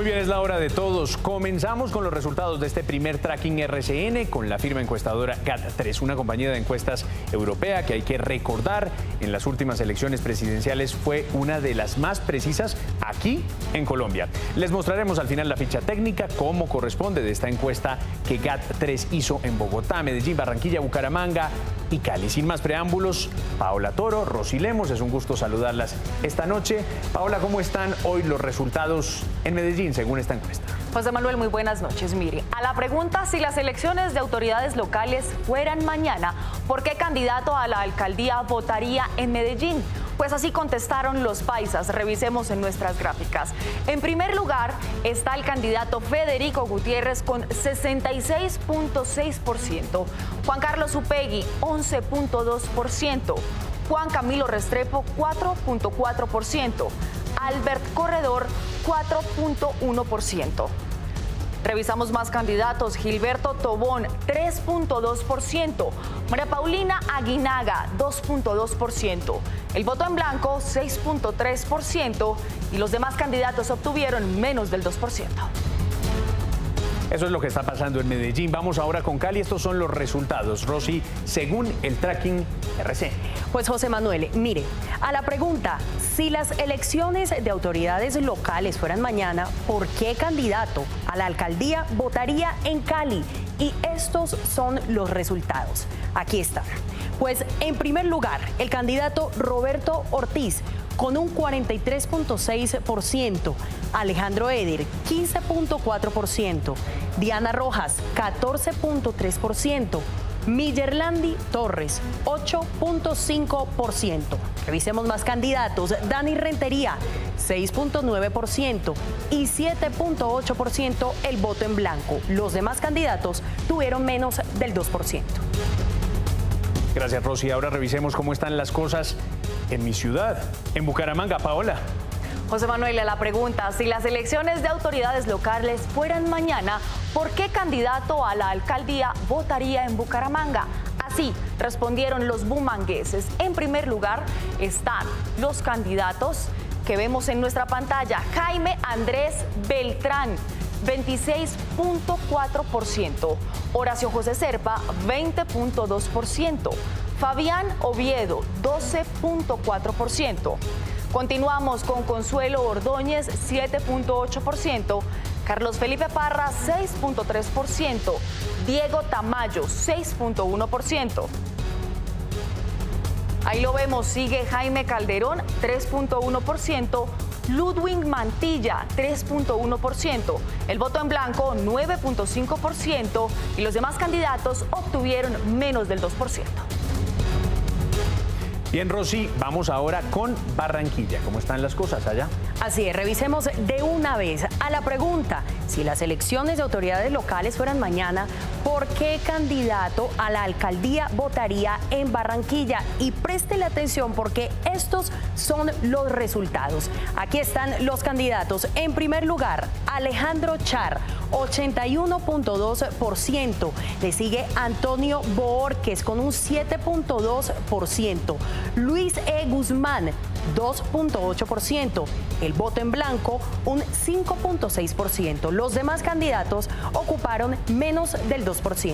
Muy bien, es la hora de todos. Comenzamos con los resultados de este primer tracking RCN con la firma encuestadora GAT3, una compañía de encuestas europea que hay que recordar en las últimas elecciones presidenciales fue una de las más precisas aquí en Colombia. Les mostraremos al final la ficha técnica, cómo corresponde de esta encuesta que GAT3 hizo en Bogotá, Medellín, Barranquilla, Bucaramanga y Cali. Sin más preámbulos, Paola Toro, Rosy Lemos, es un gusto saludarlas esta noche. Paola, ¿cómo están hoy los resultados en Medellín según esta encuesta? José Manuel, muy buenas noches. Mire, a la pregunta si las elecciones de autoridades locales fueran mañana, ¿por qué candidato a la alcaldía votaría en Medellín? Pues así contestaron los paisas. Revisemos en nuestras gráficas. En primer lugar está el candidato Federico Gutiérrez con 66.6%, Juan Carlos Upegui 11.2%, Juan Camilo Restrepo 4.4%, Albert Corredor 4.1%. Revisamos más candidatos. Gilberto Tobón 3.2%, María Paulina Aguinaga 2.2%, el voto en blanco 6.3% y los demás candidatos obtuvieron menos del 2%. Eso es lo que está pasando en Medellín. Vamos ahora con Cali. Estos son los resultados, Rosy, según el tracking RCN. Pues José Manuel, mire, a la pregunta, si las elecciones de autoridades locales fueran mañana, ¿por qué candidato a la alcaldía votaría en Cali? Y estos son los resultados. Aquí están. Pues en primer lugar, el candidato Roberto Ortiz con un 43.6%, Alejandro Eder 15.4%, Diana Rojas 14.3%, Millerlandi Torres 8.5%. Revisemos más candidatos. Dani Rentería 6.9% y 7.8% el voto en blanco. Los demás candidatos tuvieron menos del 2%. Gracias, Rosy. Ahora revisemos cómo están las cosas en mi ciudad, en Bucaramanga. Paola. José Manuel, a la pregunta, si las elecciones de autoridades locales fueran mañana, ¿por qué candidato a la alcaldía votaría en Bucaramanga? Así respondieron los bumangueses. En primer lugar están los candidatos que vemos en nuestra pantalla. Jaime Andrés Beltrán, 26.4%. Horacio José Serpa, 20.2%. Fabián Oviedo, 12.4%. Continuamos con Consuelo Ordóñez, 7.8%. Carlos Felipe Parra, 6.3%. Diego Tamayo, 6.1%. Ahí lo vemos, sigue Jaime Calderón, 3.1%. Ludwig Mantilla, 3.1%. El voto en blanco, 9.5%. Y los demás candidatos obtuvieron menos del 2%. Bien, Rosy, vamos ahora con Barranquilla. ¿Cómo están las cosas allá? Así es, revisemos de una vez a la pregunta, si las elecciones de autoridades locales fueran mañana, ¿por qué candidato a la alcaldía votaría en Barranquilla? Y préstele atención porque estos son los resultados. Aquí están los candidatos. En primer lugar, Alejandro Char, 81.2%. Le sigue Antonio Boorques con un 7.2%. Luis E. Guzmán, 2.8%. El voto en blanco, un 5.6%. Los demás candidatos ocuparon menos del 2%.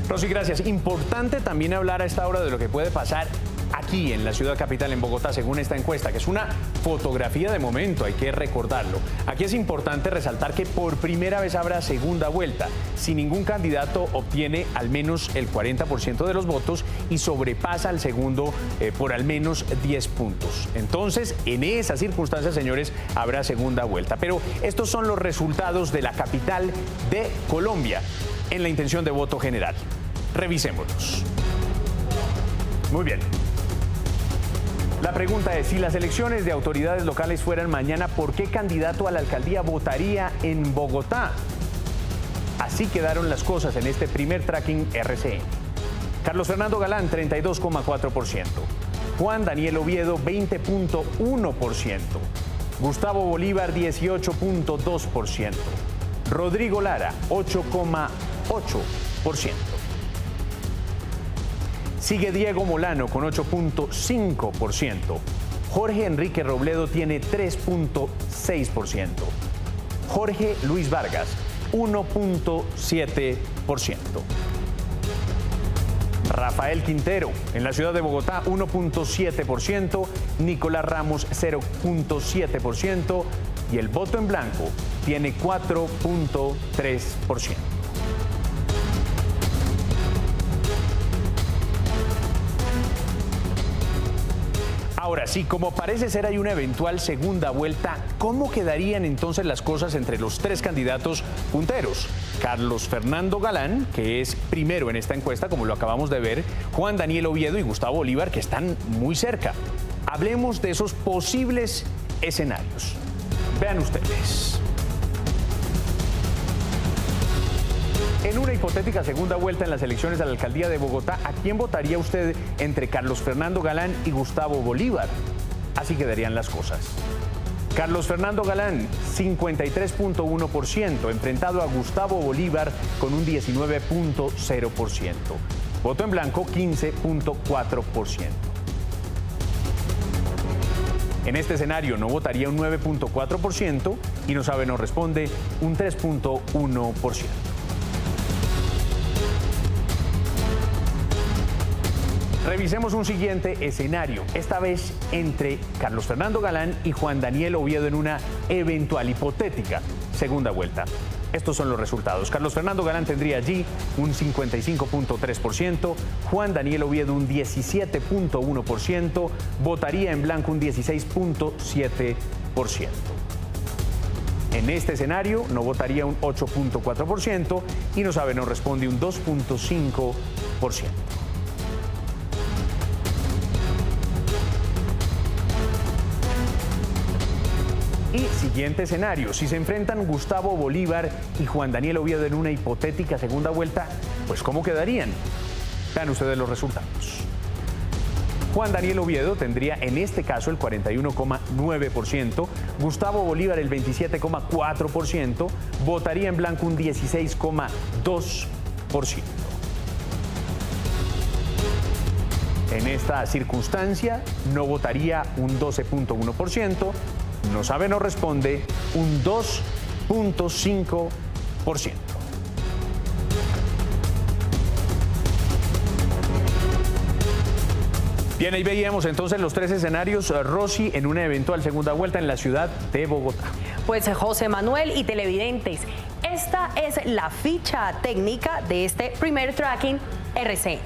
Rosy, gracias. Importante también hablar a esta hora de lo que puede pasar aquí en la ciudad capital, en Bogotá, según esta encuesta, que es una fotografía de momento, hay que recordarlo. Aquí es importante resaltar que por primera vez habrá segunda vuelta, si ningún candidato obtiene al menos el 40% de los votos y sobrepasa al segundo por al menos 10 puntos. Entonces, en esas circunstancias, señores, habrá segunda vuelta. Pero estos son los resultados de la capital de Colombia en la intención de voto general. Revisémoslos. Muy bien. La pregunta es, si las elecciones de autoridades locales fueran mañana, ¿por qué candidato a la alcaldía votaría en Bogotá? Así quedaron las cosas en este primer tracking RCN. Carlos Fernando Galán, 32.4%. Juan Daniel Oviedo, 20.1%. Gustavo Bolívar, 18.2%. Rodrigo Lara, 8.8%. Sigue Diego Molano con 8.5%. Jorge Enrique Robledo tiene 3.6%. Jorge Luis Vargas, 1.7%. Rafael Quintero, en la ciudad de Bogotá, 1.7%. Nicolás Ramos, 0.7%. Y el voto en blanco tiene 4.3%. Ahora sí, como parece ser hay una eventual segunda vuelta, ¿cómo quedarían entonces las cosas entre los tres candidatos punteros? Carlos Fernando Galán, que es primero en esta encuesta, como lo acabamos de ver, Juan Daniel Oviedo y Gustavo Bolívar, que están muy cerca. Hablemos de esos posibles escenarios. Vean ustedes. En una hipotética segunda vuelta en las elecciones a la alcaldía de Bogotá, ¿a quién votaría usted entre Carlos Fernando Galán y Gustavo Bolívar? Así quedarían las cosas. Carlos Fernando Galán, 53.1%, enfrentado a Gustavo Bolívar con un 19.0%. Voto en blanco, 15.4%. En este escenario no votaría un 9.4% y no sabe, no responde un 3.1%. Revisemos un siguiente escenario, esta vez entre Carlos Fernando Galán y Juan Daniel Oviedo en una eventual hipotética segunda vuelta. Estos son los resultados. Carlos Fernando Galán tendría allí un 55.3%, Juan Daniel Oviedo un 17.1%, votaría en blanco un 16.7%. En este escenario no votaría un 8.4% y no sabe, no responde un 2.5%. Y siguiente escenario, si se enfrentan Gustavo Bolívar y Juan Daniel Oviedo en una hipotética segunda vuelta, pues ¿cómo quedarían? Vean ustedes los resultados. Juan Daniel Oviedo tendría en este caso el 41.9%, Gustavo Bolívar el 27.4%, votaría en blanco un 16.2%. En esta circunstancia no votaría un 12.1%, no sabe, no responde un 2.5%. Bien, ahí veíamos entonces los tres escenarios, Rosy, en una eventual segunda vuelta en la ciudad de Bogotá. Pues José Manuel y televidentes, esta es la ficha técnica de este primer tracking RCN.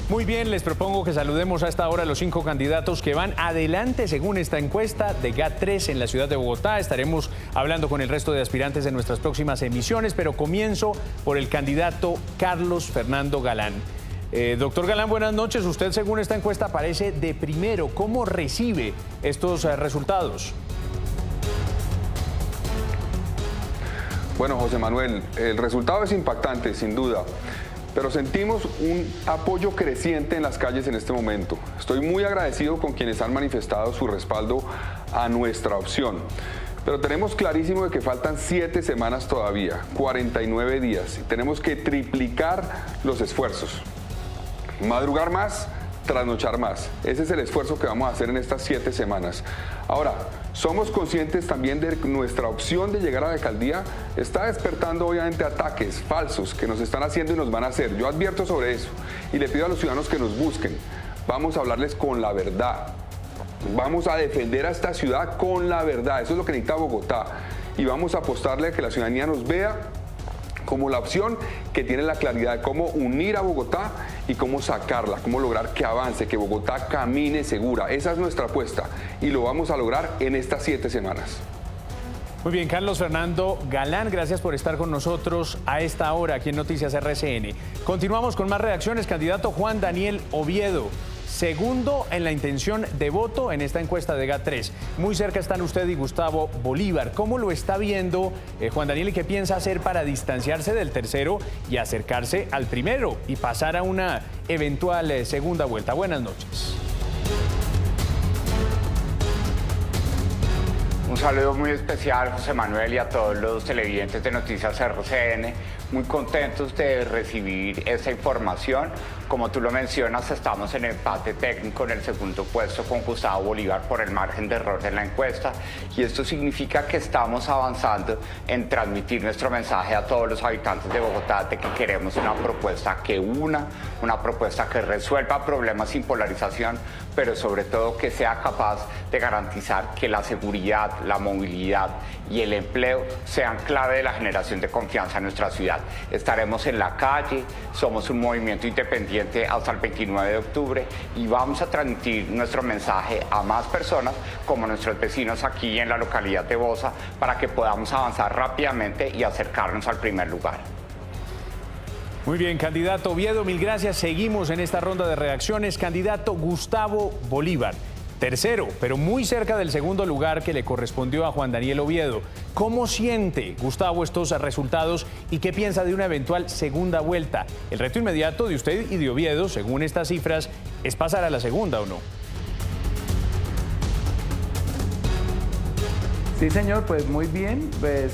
Muy bien, les propongo que saludemos a esta hora a los 5 candidatos que van adelante según esta encuesta de GAT3 en la ciudad de Bogotá. Estaremos hablando con el resto de aspirantes en nuestras próximas emisiones, pero comienzo por el candidato Carlos Fernando Galán. Doctor Galán, buenas noches. Usted, según esta encuesta, aparece de primero. ¿Cómo recibe estos resultados? Bueno, José Manuel, el resultado es impactante, sin duda. Pero sentimos un apoyo creciente en las calles en este momento. Estoy muy agradecido con quienes han manifestado su respaldo a nuestra opción. Pero tenemos clarísimo de que faltan 7 semanas todavía, 49 días. Y tenemos que triplicar los esfuerzos. Madrugar más, trasnochar más. Ese es el esfuerzo que vamos a hacer en estas 7 semanas. Ahora, somos conscientes también de que nuestra opción de llegar a la alcaldía está despertando obviamente ataques falsos que nos están haciendo y nos van a hacer. Yo advierto sobre eso y le pido a los ciudadanos que nos busquen. Vamos a hablarles con la verdad. Vamos a defender a esta ciudad con la verdad. Eso es lo que necesita Bogotá. Y vamos a apostarle a que la ciudadanía nos vea como la opción que tiene la claridad de cómo unir a Bogotá y cómo sacarla, cómo lograr que avance, que Bogotá camine segura. Esa es nuestra apuesta y lo vamos a lograr en estas 7 semanas. Muy bien, Carlos Fernando Galán, gracias por estar con nosotros a esta hora aquí en Noticias RCN. Continuamos con más reacciones. Candidato Juan Daniel Oviedo, segundo en la intención de voto en esta encuesta de GAT3. Muy cerca están usted y Gustavo Bolívar. ¿Cómo lo está viendo Juan Daniel y qué piensa hacer para distanciarse del tercero y acercarse al primero y pasar a una eventual segunda vuelta? Buenas noches. Un saludo muy especial, José Manuel, y a todos los televidentes de Noticias RCN. Muy contentos de recibir esta información. Como tú lo mencionas, estamos en empate técnico en el segundo puesto con Gustavo Bolívar por el margen de error de la encuesta. Y esto significa que estamos avanzando en transmitir nuestro mensaje a todos los habitantes de Bogotá de que queremos una propuesta que una propuesta que resuelva problemas sin polarización, pero sobre todo que sea capaz de garantizar que la seguridad, la movilidad y el empleo sean clave de la generación de confianza en nuestra ciudad. Estaremos en la calle, somos un movimiento independiente hasta el 29 de octubre y vamos a transmitir nuestro mensaje a más personas como nuestros vecinos aquí en la localidad de Bosa para que podamos avanzar rápidamente y acercarnos al primer lugar. Muy bien, candidato Oviedo, mil gracias. Seguimos en esta ronda de reacciones. Candidato Gustavo Bolívar, tercero, pero muy cerca del segundo lugar que le correspondió a Juan Daniel Oviedo. ¿Cómo siente, Gustavo, estos resultados y qué piensa de una eventual segunda vuelta? El reto inmediato de usted y de Oviedo, según estas cifras, es pasar a la segunda, ¿o no? Sí, señor, pues muy bien. Pues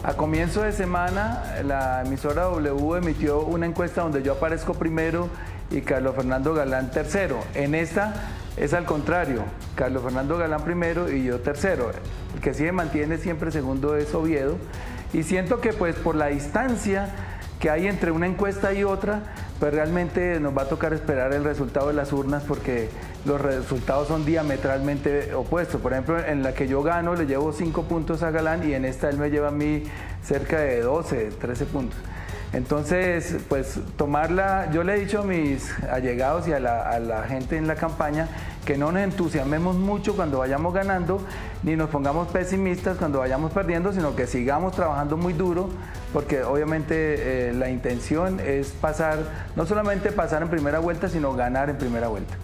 a comienzo de semana la emisora W emitió una encuesta donde yo aparezco primero y Carlos Fernando Galán tercero. En esta es al contrario, Carlos Fernando Galán primero y yo tercero. El que sí se mantiene siempre segundo es Oviedo. Y siento que pues por la distancia que hay entre una encuesta y otra, pues realmente nos va a tocar esperar el resultado de las urnas porque los resultados son diametralmente opuestos. Por ejemplo, en la que yo gano le llevo 5 puntos a Galán y en esta él me lleva a mí cerca de 12, 13 puntos. Entonces, pues tomarla, yo le he dicho a mis allegados y a la gente en la campaña que no nos entusiasmemos mucho cuando vayamos ganando, ni nos pongamos pesimistas cuando vayamos perdiendo, sino que sigamos trabajando muy duro, porque obviamente la intención es pasar, no solamente pasar en primera vuelta, sino ganar en primera vuelta.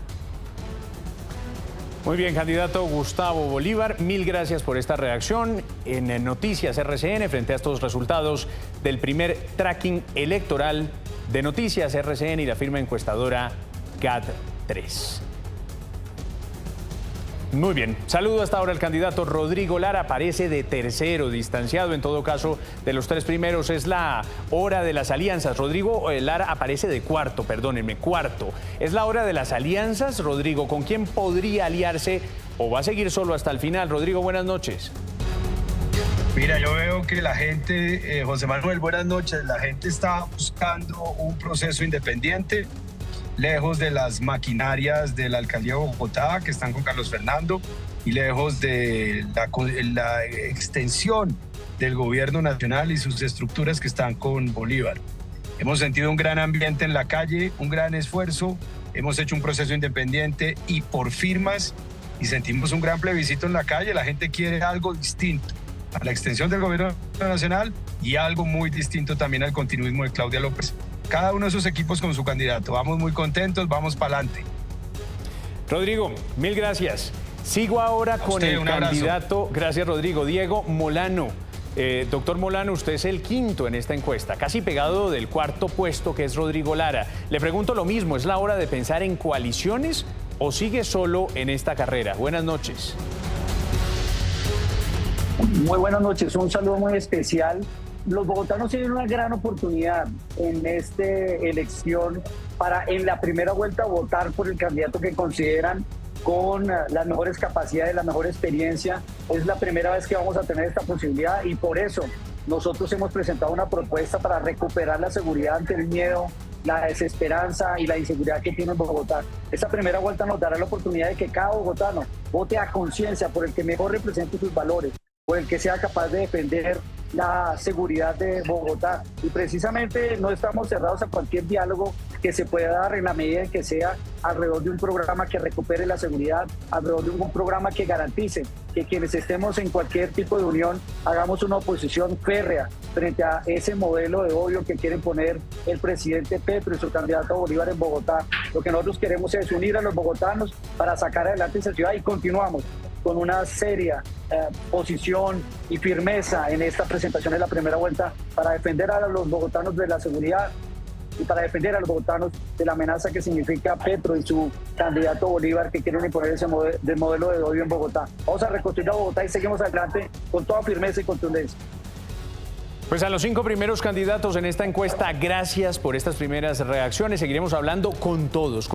Muy bien, candidato Gustavo Bolívar, mil gracias por esta reacción en Noticias RCN frente a estos resultados del primer tracking electoral de Noticias RCN y la firma encuestadora GAT3. Muy bien, saludo hasta ahora al candidato Rodrigo Lara, aparece de tercero, distanciado en todo caso de los tres primeros, es la hora de las alianzas. Rodrigo Lara aparece de cuarto, perdónenme, cuarto. Es la hora de las alianzas, Rodrigo, ¿con quién podría aliarse o va a seguir solo hasta el final? Rodrigo, buenas noches. Mira, yo veo que la gente, José Manuel, buenas noches, la gente está buscando un proceso independiente, lejos de las maquinarias de la alcaldía de Bogotá, que están con Carlos Fernando, y lejos de la extensión del gobierno nacional y sus estructuras que están con Bolívar. Hemos sentido un gran ambiente en la calle, un gran esfuerzo, hemos hecho un proceso independiente y por firmas, y sentimos un gran plebiscito en la calle. La gente quiere algo distinto a la extensión del gobierno nacional y algo muy distinto también al continuismo de Claudia López. Cada uno de esos equipos con su candidato. Vamos muy contentos, vamos para adelante. Rodrigo, mil gracias. Sigo ahora con el candidato, gracias Rodrigo, Diego Molano. Doctor Molano, usted es el quinto en esta encuesta, casi pegado del cuarto puesto que es Rodrigo Lara. Le pregunto lo mismo, ¿es la hora de pensar en coaliciones o sigue solo en esta carrera? Buenas noches. Muy buenas noches, un saludo muy especial. Los bogotanos tienen una gran oportunidad en esta elección para en la primera vuelta votar por el candidato que consideran con las mejores capacidades, la mejor experiencia. Es la primera vez que vamos a tener esta posibilidad y por eso nosotros hemos presentado una propuesta para recuperar la seguridad ante el miedo, la desesperanza y la inseguridad que tiene Bogotá. Esta primera vuelta nos dará la oportunidad de que cada bogotano vote a conciencia por el que mejor represente sus valores, por el que sea capaz de defender la seguridad de Bogotá. Y precisamente no estamos cerrados a cualquier diálogo que se pueda dar en la medida en que sea alrededor de un programa que recupere la seguridad, alrededor de un programa que garantice que quienes estemos en cualquier tipo de unión hagamos una oposición férrea frente a ese modelo de odio que quiere poner el presidente Petro y su candidato Bolívar en Bogotá. Lo que nosotros queremos es unir a los bogotanos para sacar adelante esa ciudad y continuamos con una seria posición y firmeza en esta presentación de la primera vuelta para defender a los bogotanos de la seguridad y para defender a los bogotanos de la amenaza que significa Petro y su candidato Bolívar, que quieren imponer ese modelo de odio en Bogotá. Vamos a reconstruir a Bogotá y seguimos adelante con toda firmeza y contundencia. Pues a los 5 primeros candidatos en esta encuesta, gracias por estas primeras reacciones. Seguiremos hablando con todos.